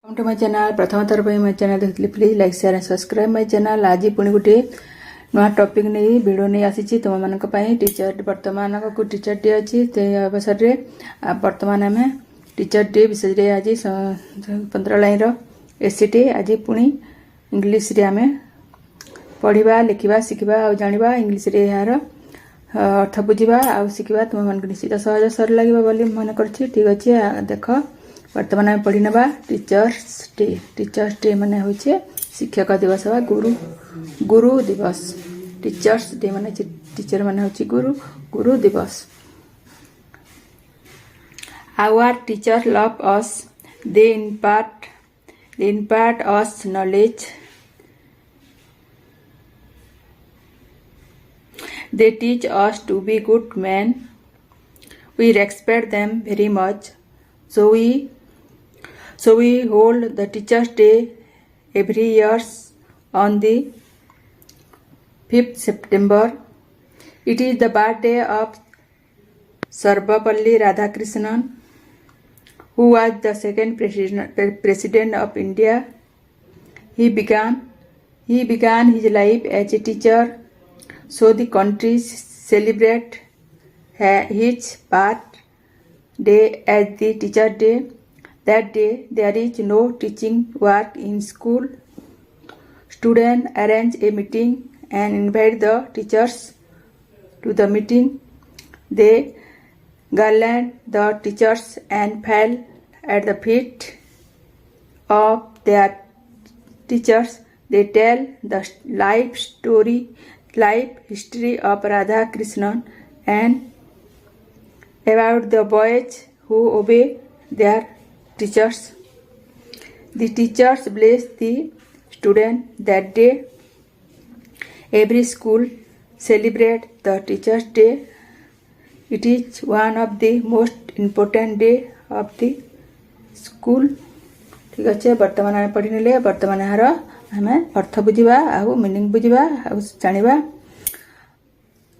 Welcome to my channel. प्रथम थर पे माय चैनल देखली please like share and subscribe my channel. आज पुणी गोटे नुआ टॉपिक नहीं वीडियो नहीं आसी तुम मानक टीचर वर्तमान को टीचर डे अच्छी अवसर में वर्तमान आम टीचर डे विषय में आज 15 लाइन एसीटी आज पुणी इंग्लीश रे आम पढ़ा लिखा शिखा आ जाना इंग्लीश रे यार अर्थ बुझा आ शिखा तुम मन निश्चित सहज सरल लगे बोली मन कर ठीक अच्छे। देख वर्तमान आम पढ़ी ना टीचर्स डे माने होचे शिक्षक दिवस बा गुरु दिवस। टीचर्स डे माने टीचर माने होची गुरु दिवस। Our teacher love us, they impart us knowledge, they teach us to be good men, we respect them very much, so we hold the Teachers Day every year on the 5th September. It is the birthday of Sarvapalli Radhakrishnan, who was the second president of India. He began his life as a teacher, so the country celebrates his birthday as the Teacher Day. That day, there is no teaching work in school. Students arrange a meeting and invite the teachers to the meeting. They garland the teachers and fall at the feet of their teachers. They tell the life history of Radha Krishnan and about the boys who obey their teachers. The teachers bless the student that day. Every school celebrates the Teachers Day. It is one of the most important day of the school. ठीक अच्छे। वर्तमान आम पढ़ी ने वर्तमान यार आम अर्थ बुझा आ मीनिंग बुझा आ जाना।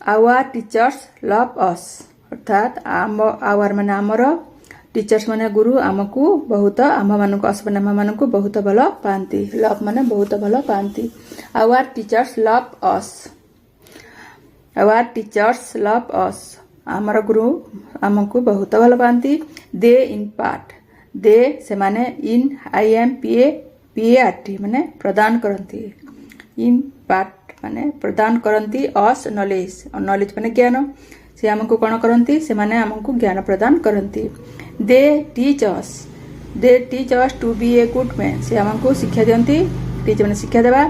आवर टीचर्स लव अस अर्थात आवर माने आमर टीचर्स माने गुरु आमको बहुत आम मानक आसपन आम मान बहुत भल पाती। लव माने बहुत भल पाती। Our teachers love us, our teachers love us आमर गुरु आमको बहुत भल पाती। दे इम्पार्ट, दे से माने इन IMPART माने प्रदान करती। इम्पार्ट माने प्रदान करती। अस नॉलेज, नॉलेज माने ज्ञान, से आमको कौन करती से माने आमको ज्ञान प्रदान करती। They teach us to be a good man, से आमको शिक्षा दियंती। टीच माने शिक्षा देवा,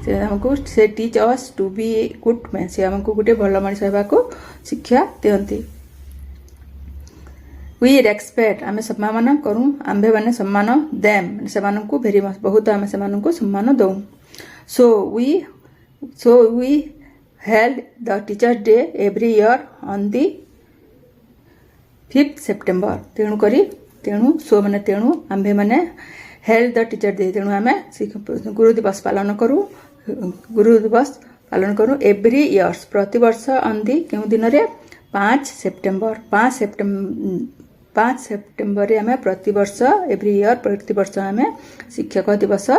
से आमको से teach us to be a good man, से आमको गोटे भल मनीष होबाको शिक्षा दियंती। वी रेस्पेक्ट आमे सम्मान करूँ, आम्भे माने सम्मान देम से माननको भेरी मच बहुत आमे से माननको सम्मान दऊ। So we held the Teachers Day every year on the 5th September. तेणु सो माने तेणु आम्भे माने held the Teacher Day तेणु आमे गुरु दिवस पालन करूँ every year प्रतिवर्ष on the केउ दिन रे 5 सेप्टेम्बर रे आमे प्रतिवर्ष every year प्रतिवर्ष आमे शिक्षक दिवस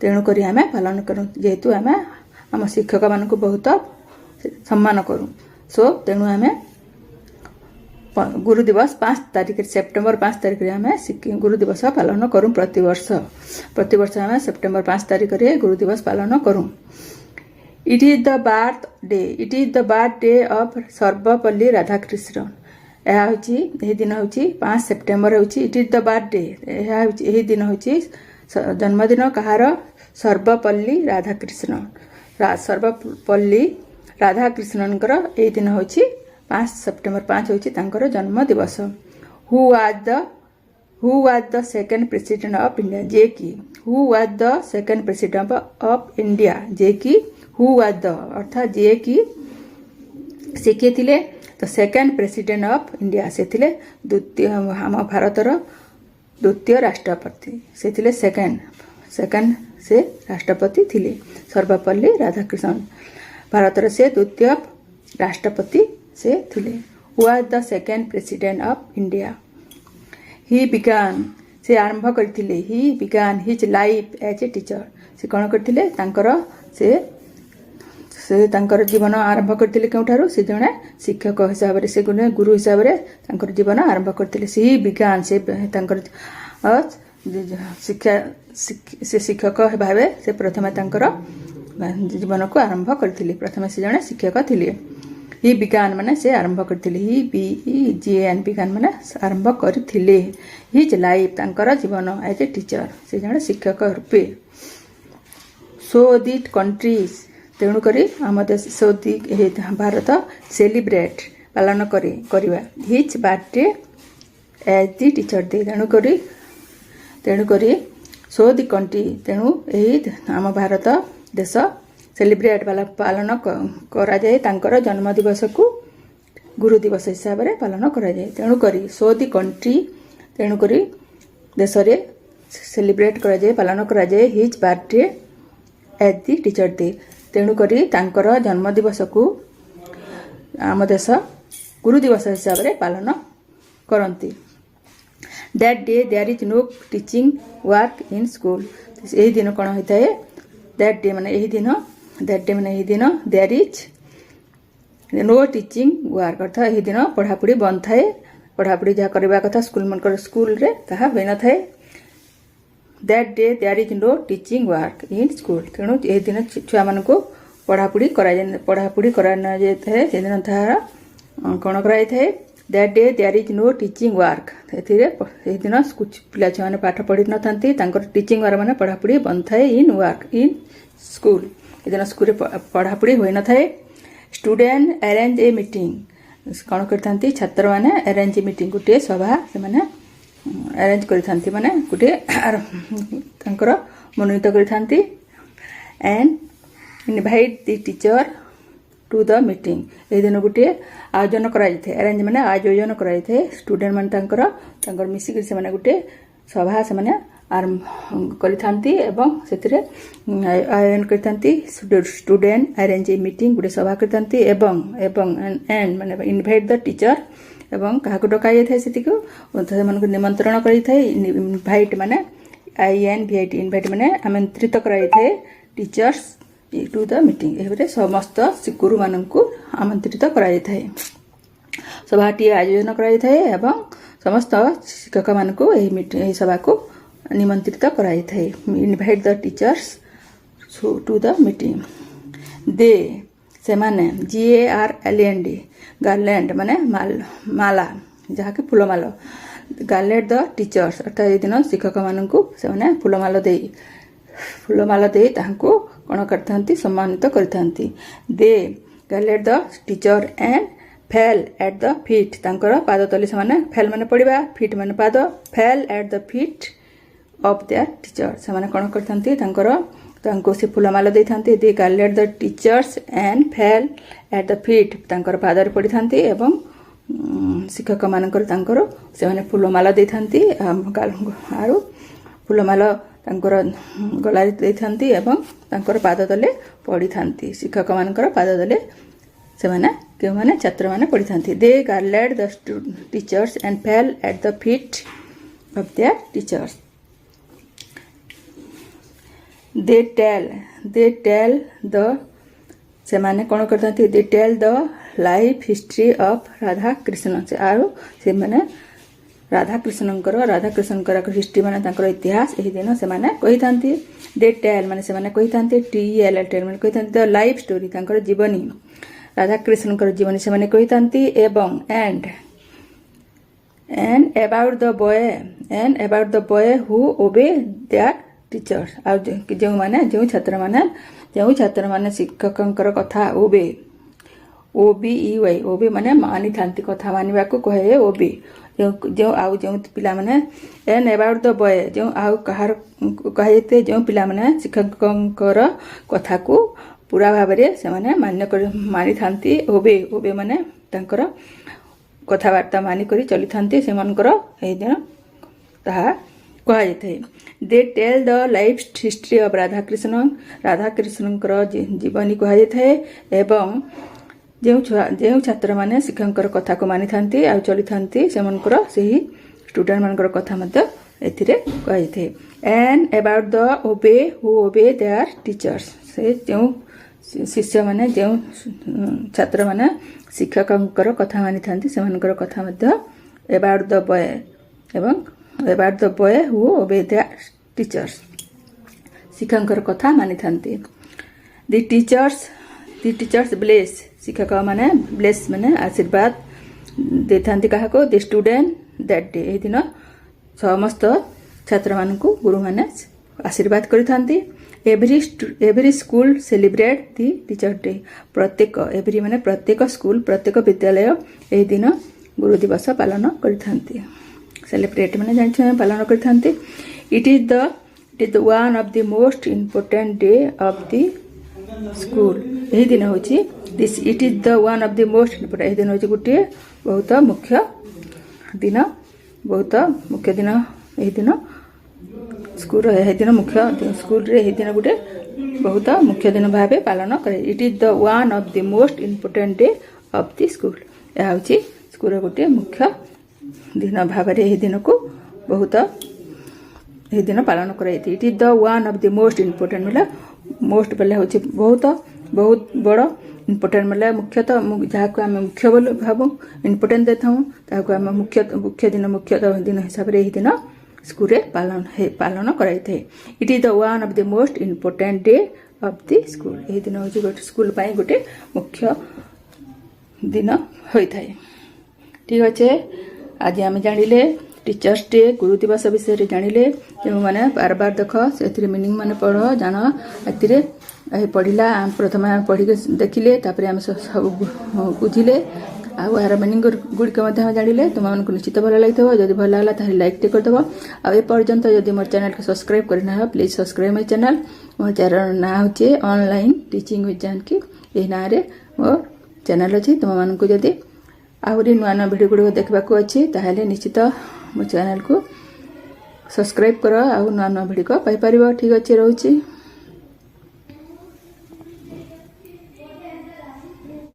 तेणु करी आमे पालन करूँ। जेहेतु आमे आम शिक्षक मान बहुत सम्मान करूँ, सो तेणु आम गुरु दिवस 5 तारिख सेप्टेम्बर 5 तारिख आम गुरु दिवस पालन करूँ। प्रतिवर्ष आम सेप्टेम्बर 5 तारिख रे गुरु दिवस पालन करूँ। It is the birthday of Sarvepalli Radhakrishnan. यह दिन हूँ 5 सेप्टेम्बर हूँ इट इज द बर्थडे, यह दिन हूँ जन्मदिन कहार सर्वपल्ली राधाकृष्णन। सर्वपल्ली राधाकृष्णन यही दिन हूँ 5 सेप्टेम्बर 5 हूँ जन्म दिवस। Who was the second president of India, जे कि who was the second president of India, जे कि हु वाज द अर्थात जे कि से किए थिले तो सेकेंड प्रेसिडेंट ऑफ इंडिया, से थिले द्वितीय आम भारतर द्वितीय राष्ट्रपति, से थिले सेकेंड से राष्ट्रपति थिले सर्वपल्ली राधाकृष्णन। भारतर से द्वितीय राष्ट्रपति से थिले। Was the second president of India. He began से आरंभ करथिले he began his life as a teacher से कौन करथिले से तांकर जीवन आरंभ करथिले केउठारु से जने शिक्षक हिसाब रे से गुरु हिसाब रे तांकर जीवन आरंभ करथिले से बिगान से तांकर शिक्षा से शिक्षक भावे से प्रथम तांकर जीवन को आरंभ करथिले प्रथम से जने शिक्षक थिले ही बिगान माने से आरंभ करथिले ही BEGAN बिगान माने आरंभ करथिले हिज लाइफ तांकर जीवन एज ए टीचर से जने शिक्षक रूपे सो दीट कंट्रीज तेणु करी आम देश सो दी भारत सेलिब्रेट पालन करवा his birthday as the teacher day तेणु करी सो दी कंट्री तेणु यही आम भारत देश सेलिब्रेट पालन करा जाए तांकर जन्म दिवस को गुरु दिवस हिसाब से पालन करा जाए तेणु करी सो दी कंट्री तेणु करी देश रे सेलिब्रेट करा जाए पालन करा जाए his birthday as the teacher day तेणु करी तांकर जन्म दिवस को आम देश गुरु दिवस हिसाब से पालन करती that day there is no teaching work in school यही दिन कौन होता है दैट डे माने यही दिन there is no teaching work अर्थात यही दिन पढ़ापढ़ी बंद थाए पढ़ापढ़ी जहाँ करवा कथा स्कूल रे ताहा होई न थाए that day there is no teaching work in school तेणु यही दिन छुआ मान को पढ़ापढ़ी करा न जाए से दिन तार कौन कराई थाए that day there is no teaching work यही दिन कुछ पिला छुआ मैंने पाठ पढ़ी न था टीचिंग वर्क मैंने पढ़ापढ़ी बंद थाए इन स्कूल ये स्कूल पढ़ापढ़ी हो न थाए स्टूडेंट अरेंज ए मीटिंग कौन करते छात्र मैंने अरेंज मीटिंग गोटे सभा से अरेंज करते माने गोटे मनोनीत करते and invite the teacher to the meeting यही दिन गोटे आयोजन कराई अरेंज माने आयोजन कराई स्टूडेंट माने मिसिक से गोटे सभा से आरंभ करते आयोजन करते स्टूडेंट अरेंज ए मीटिंग गोटे सभा करते एंड माने इनवाइट द टीचर एवं क्या डक जाए से निमंत्रण इनवाइट माने INVIT इनवाइट माने आमंत्रित कराई टीचर्स टू द मीटिंग ये समस्त गुरु मान को आमंत्रित कराई सभाटी आयोजन कराई समस्त शिक्षक मान को यही सभा को निमंत्रित कराई invite the teachers to the meeting they से माने GARLAND गार्लैंड माने माला जहाँ कि फूलमाल गार्लैंड द टीचर्स अर्थात ये दिन शिक्षक मान को फूलमाल दे कौन करते सम्मानित करते they garland the teacher and fell at the feet तांकर पाद तले से फेल माने पड़वा फीट माने पाद fell at the feet of their teacher से कौन करते से फूलमाल देते they garland the teachers and fell at the feet तांकर पादर पड़ी थांती एवं शिक्षक मानकर से फूलमाल देते आरु फूलमाल गला देते एवं तांकर पाद तले पड़ी थांती शिक्षक मानकर पाद तले से छात्र माने पड़ी थांती they garland the teachers and fell at the feet of their teachers they tell the से माने कौन करते they tell the life history of Radha Krishna से आरो से माने राधा कृष्ण हिस्ट्री माने इतिहास यही दिन से माने कही थांती दे टेल माने से माने कही थांती TEL टेल माने कही थांती द लाइफ स्टोरी जीवनी राधा कृष्ण जीवनी से माने कही थांती एवं and about the boy who obey their teachers जो माने जो छात्र माने शिक्षक कथा OBE ओबे माने मानी थांती कथा मानिबा को कहे ओबे जो आउ जो पिला माने एंड अबाउट द बॉय जो आउ कहार कहे जो पिला माने शिक्षकंकर कथा को पूरा भाव में से मानी थांती ओबे माने तांकर कथबार्ता मानी करी चली थांती से मनकर एही दिन ताहा कहा जाए they tell the life history of Radha Krishna जीवनी कहा जाए एवं जो छात्र माने शिक्षक कथा को मानी थांती आ चली थांती से मनकर सही स्टूडेंट मानकर कथा मध्य एथिरे कही and about the obey who obey their teachers से जो शिष्य माने जो छात्र माने शिक्षकंकर कथा मानि थांती सेमानकर कथा मध्य अबाउट द बॉय एवं about the boy who obey their teachers शिक्षकंकर कथा मानि थांती द टीचर्स ब्लेस शिक्षक माने ब्लेस माने आशीर्वाद दे थांती कहा को द स्टूडेंट दैट डे ए दिन समस्त छात्र मान को गुरु माने आशीर्वाद करि थांती एवरी स्कूल सेलिब्रेट दी टीचर डे प्रत्येक एवरी माने प्रत्येक स्कूल प्रत्येक विद्यालय ए दिन गुरु दिवस पालन करि थांती सेलिब्रेट माने जानि पालन करि थांती it is the one of the most important day of the school ए दिन होची this it is the one of the most important ए दिन होची गुटे बहुत मुख्य दिन ए दिन स्कूल ए दिन मुख्य स्कूल रे ए दिन गुटे बहुत मुख्य दिन भाबे पालन करे it is the one of the most important day of the school या होची स्कूल गुटे मुख्य दिन भाबरे ए दिन को बहुत ए दिन पालन करे it is the one of the most important मतलब मोस्ट बेले होची बहुत बड़ इंपोर्टेंट मतलब मुख्यतः जहाँ को आम मुख्य बोल भाव इंपोर्टेंट देता हूँ ताकू आम मुख्य दिन हिसाब से दिन स्कूल पालन कराई थे it is the one of the most important day of the school यही दिन हूँ गोटे स्कूल गोटे मुख्य दिन होता है ठीक अच्छे आज आम जानिले टीचर्स डे गुरु दिवस विषय जानिले जो मैंने बार बार देख से मीनिंग मैंने पढ़ जान ए पढ़ला प्रथम पढ़ी देखिले तापर आम सब बुझिले आर मीनिंग गुड़िक जानिले तुमको निश्चित भल लगी जब भल लगा तो लाइक टे करदेव आपर्यंत जब मोर चैनल को सब्सक्राइब करना please subscribe my channel more channel ना हूँ ऑनलाइन टीचिंग विथ जानकी यही ना मोर चैनल अच्छी तुमको जदि आहरी नुआ नुआ भिडियो गुड़िक देखा अच्छी ताहले निश्चित मो चैनल को सब्सक्राइब कर आ नुआ नुआ भिडियो पाइपर ठीक अच्छे रोचे।